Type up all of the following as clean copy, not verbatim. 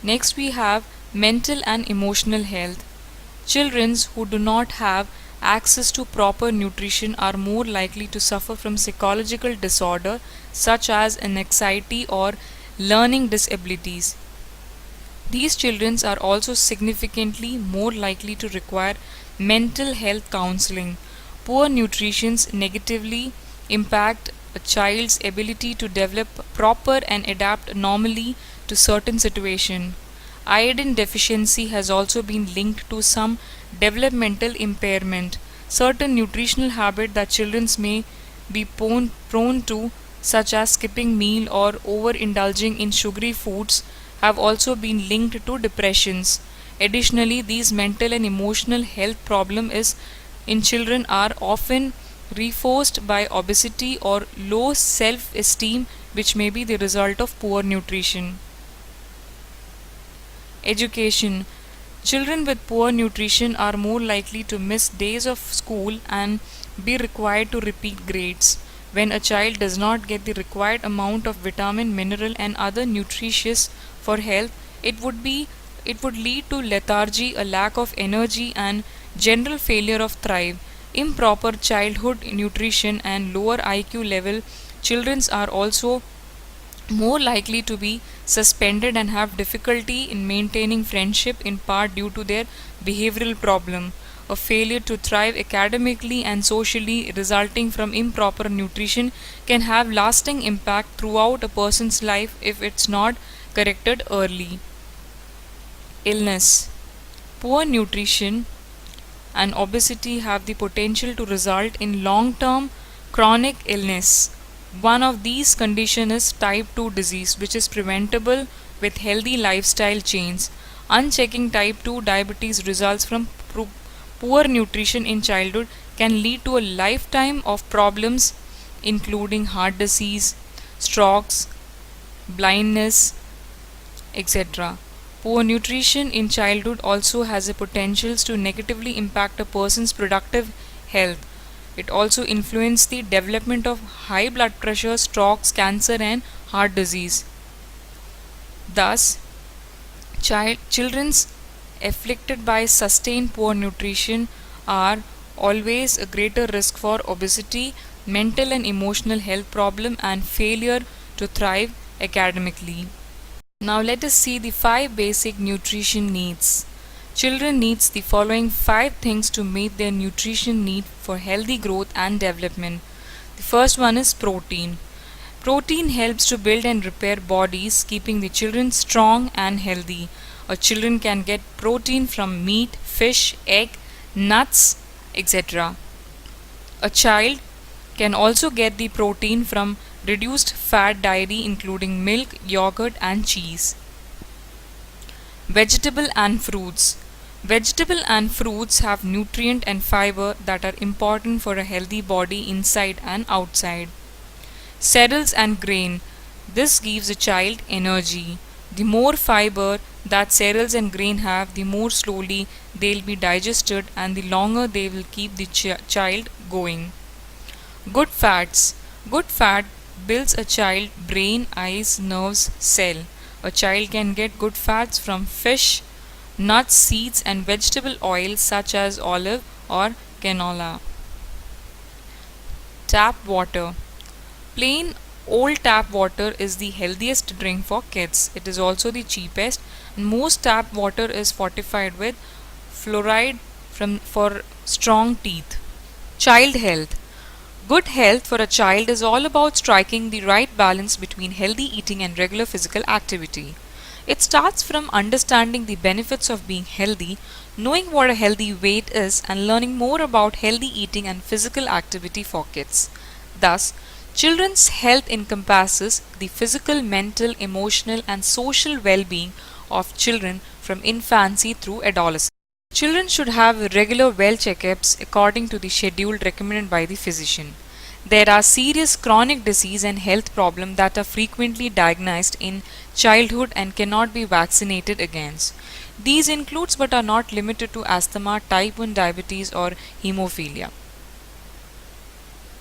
Next we have mental and emotional health. Children who do not have access to proper nutrition are more likely to suffer from psychological disorder such as anxiety or learning disabilities. These children are also significantly more likely to require mental health counseling. Poor nutrition negatively impact a child's ability to develop proper and adapt normally to certain situations. Iodine deficiency has also been linked to some developmental impairment. Certain nutritional habits that children may be prone to, such as skipping meal or overindulging in sugary foods, have also been linked to depressions. Additionally, these mental and emotional health problems in children are often reinforced by obesity or low self-esteem, which may be the result of poor nutrition. Education. Children with poor nutrition are more likely to miss days of school and be required to repeat grades. When a child does not get the required amount of vitamin, mineral and other nutritious for health, it would lead to lethargy, a lack of energy and general failure of thrive. Improper childhood nutrition and lower IQ level children are also more likely to be suspended and have difficulty in maintaining friendship, in part due to their behavioral problem. A failure to thrive academically and socially resulting from improper nutrition can have lasting impact throughout a person's life if it's not corrected early. Illness. Poor nutrition and obesity have the potential to result in long-term chronic illness. One of these conditions is type 2 disease, which is preventable with healthy lifestyle change. Unchecking type 2 diabetes results from poor nutrition in childhood can lead to a lifetime of problems including heart disease, strokes, blindness, etc. Poor nutrition in childhood also has the potential to negatively impact a person's productive health. It also influences the development of high blood pressure, strokes, cancer and heart disease. Thus, children afflicted by sustained poor nutrition are always a greater risk for obesity, mental and emotional health problem and failure to thrive academically. Now let us see the 5 basic nutrition needs. Children needs the following 5 things to meet their nutrition need for healthy growth and development. The first one is protein. Protein helps to build and repair bodies, keeping the children strong and healthy. A children can get protein from meat, fish, egg, nuts, etc. A child can also get the protein from reduced fat dairy including milk, yogurt and cheese. Vegetable and fruits. Vegetable and fruits have nutrient and fiber that are important for a healthy body inside and outside. Cereals and grain. This gives a child energy. The more fiber that cereals and grain have, the more slowly they'll be digested and the longer they will keep the child going. Good fats. Good fat builds a child brain, eyes, nerves, cell. A child can get good fats from fish, nuts, seeds and vegetable oils such as olive or canola. Tap water. Plain old tap water is the healthiest drink for kids. It is also the cheapest and most tap water is fortified with fluoride for strong teeth. Child health. Good health for a child is all about striking the right balance between healthy eating and regular physical activity. It starts from understanding the benefits of being healthy, knowing what a healthy weight is, and learning more about healthy eating and physical activity for kids. Thus, children's health encompasses the physical, mental, emotional, and social well being of children from infancy through adolescence. Children should have regular well checkups according to the schedule recommended by the physician. There are serious chronic disease and health problems that are frequently diagnosed in childhood and cannot be vaccinated against. These includes but are not limited to asthma, type 1 diabetes or hemophilia.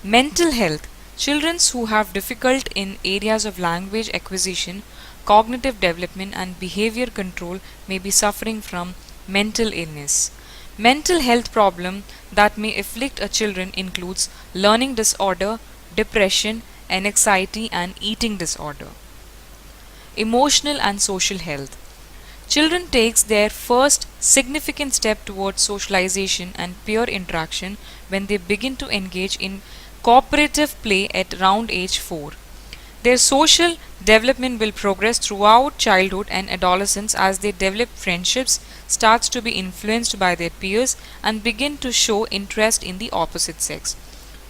Mental health. Children who have difficulty in areas of language acquisition, cognitive development and behavior control may be suffering from mental illness. Mental health problem that may afflict a children includes learning disorder, depression, anxiety and eating disorder. Emotional and social health. Children takes their first significant step towards socialization and peer interaction when they begin to engage in cooperative play at around age 4. Their social development will progress throughout childhood and adolescence as they develop friendships, starts to be influenced by their peers and begin to show interest in the opposite sex.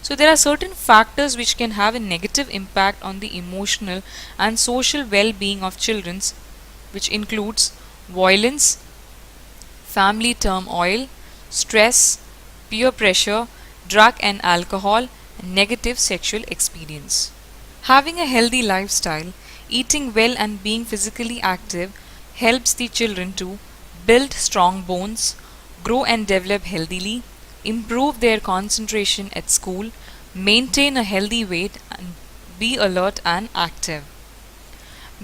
So there are certain factors which can have a negative impact on the emotional and social well-being of children, which includes violence, family turmoil, stress, peer pressure, drug and alcohol, and negative sexual experience. Having a healthy lifestyle, eating well and being physically active helps the children to build strong bones, grow and develop healthily, improve their concentration at school, maintain a healthy weight and be alert and active.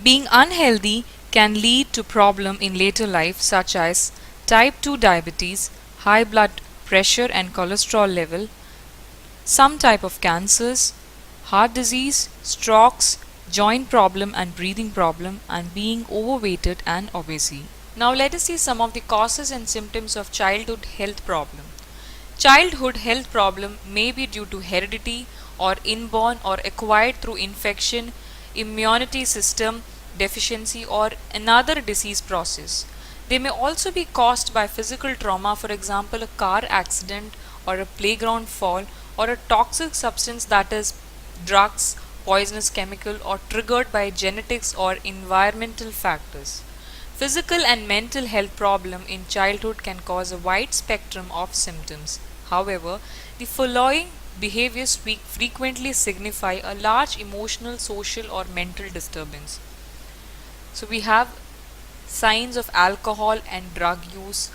Being unhealthy can lead to problem in later life such as type 2 diabetes, high blood pressure and cholesterol level, some type of cancers, heart disease, strokes, joint problem and breathing problem and being overweighted and obesity. Now let us see some of the causes and symptoms of childhood health problem. Childhood health problem may be due to heredity or inborn or acquired through infection, immunity system deficiency or another disease process. They may also be caused by physical trauma, for example a car accident or a playground fall or a toxic substance that is drugs, poisonous chemical or triggered by genetics or environmental factors. Physical and mental health problem in childhood can cause a wide spectrum of symptoms. However, the following behaviors frequently signify a large emotional, social or mental disturbance. So we have signs of alcohol and drug use,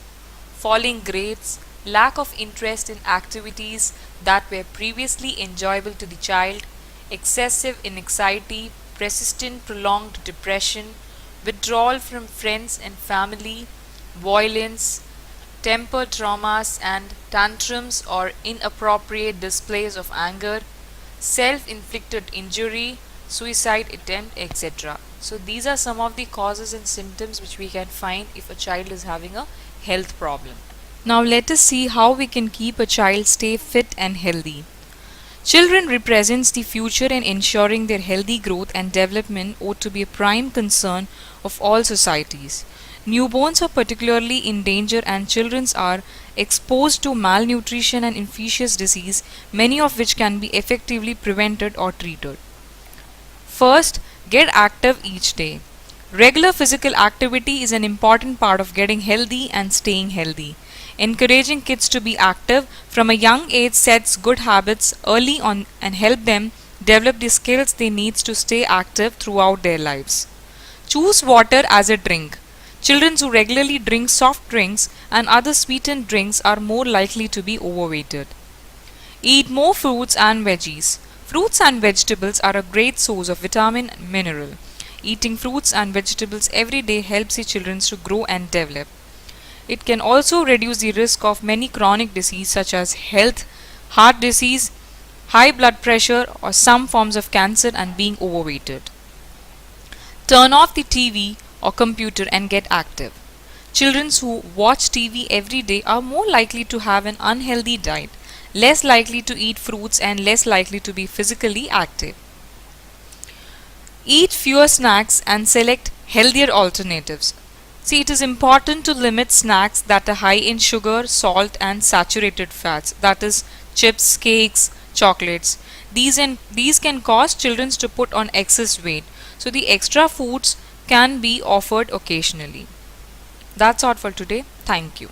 falling grades, lack of interest in activities that were previously enjoyable to the child, excessive anxiety, persistent prolonged depression, withdrawal from friends and family, violence, temper traumas and tantrums or inappropriate displays of anger, self-inflicted injury, suicide attempt, etc. So these are some of the causes and symptoms which we can find if a child is having a health problem. Now let us see how we can keep a child stay fit and healthy. Children represents the future and ensuring their healthy growth and development ought to be a prime concern of all societies. Newborns are particularly in danger and children are exposed to malnutrition and infectious disease, many of which can be effectively prevented or treated. First, get active each day. Regular physical activity is an important part of getting healthy and staying healthy. Encouraging kids to be active from a young age sets good habits early on and help them develop the skills they need to stay active throughout their lives. Choose water as a drink. Children who regularly drink soft drinks and other sweetened drinks are more likely to be overweighted. Eat more fruits and veggies. Fruits and vegetables are a great source of vitamin and mineral. Eating fruits and vegetables every day helps the children to grow and develop. It can also reduce the risk of many chronic diseases such as heart disease, high blood pressure or some forms of cancer and being overweighted. Turn off the TV or computer and get active. Children who watch TV every day are more likely to have an unhealthy diet, less likely to eat fruits and less likely to be physically active. Eat fewer snacks and select healthier alternatives. See, it is important to limit snacks that are high in sugar, salt and saturated fats, that is chips, cakes, chocolates. These can cause children to put on excess weight. So the extra foods can be offered occasionally. That's all for today. Thank you.